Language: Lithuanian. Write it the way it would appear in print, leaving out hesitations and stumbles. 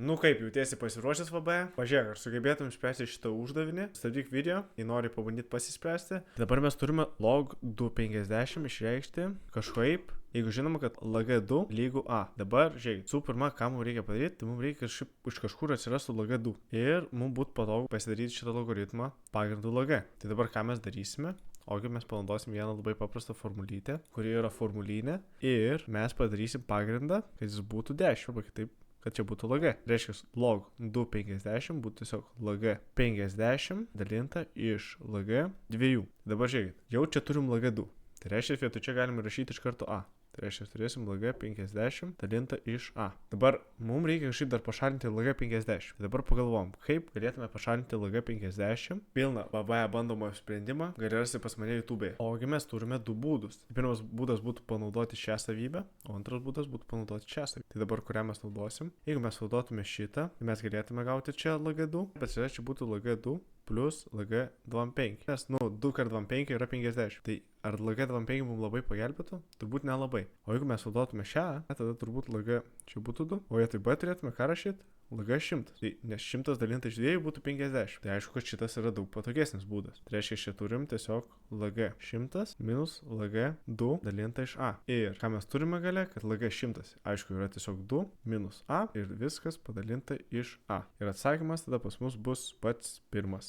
Nu kaip, jautiesi pasiruošęs VB? Pažiūrėk, ar sugebėtum išspręsti šitą uždavinį. Stabdyk video, jei nori pabandyti pasispręsti. Dabar mes turime log 250 išreikšti kažkaip, jeigu žinoma, kad lag2 lygu a. Dabar, žiūrėk, su pirma, ką mums reikia padaryti, tai mums reikia iš kažkur atsirastų lag2. Ir mums būtų patogu pasidaryti šitą logaritmą pagrindu lag. Tai dabar ką mes darysime? Ogi mes panaudosim vieną labai paprastą formulytę, kuri yra formulinė. Ir mes padarysim pagrindą, kad jis būtų 10, arba kitaip, kad čia būtų lag. Reiškia, log 250 būtų tiesiog lag 50 dalinta iš lag 2. Dabar žiūrėkit, jau čia turim lag 2. Tai reiškia, vietoj čia galime rašyti iš karto a. Tai reiškia, turėsim lag 50 dalinta iš a. Dabar mums reikia kažkaip dar pašalinti lag 50. Tai dabar pagalvom, kaip galėtume pašalinti lag 50. Pilną VB bandomojo sprendimą gali rasti pas mane YouTube. Ogi mes turime du būdus. Pirmas būdas būtų panaudoti šią savybę, o antras būdas būtų panaudoti šią savybę. Tai dabar kurią mes naudosim? Jeigu mes naudotume šitą, mes galėtume gauti čia lag 2, bet čia būtų lag 2 plus lag 25. Nes, 2 kart 25 yra 50. Tai ar lag 25 mums labai pagelbėtų? Turbūt nelabai. O jeigu mes naudotume šią, tada turbūt lag čia būtų 2. O vietoj b turėtume ką rašyti? Lag 100. Tai nes 100 dalinta iš 2 būtų 50. Tai aišku, kad šitas yra daug patogesnis būdas. Tai reiškia, čia turim tiesiog lag 100 minus lag 2 dalinta iš a. Ir ką mes turime gale, kad lag 100, aišku, yra tiesiog 2 minus a ir viskas padalinta iš a. Ir atsakymas tada pas mus bus pats pirmas.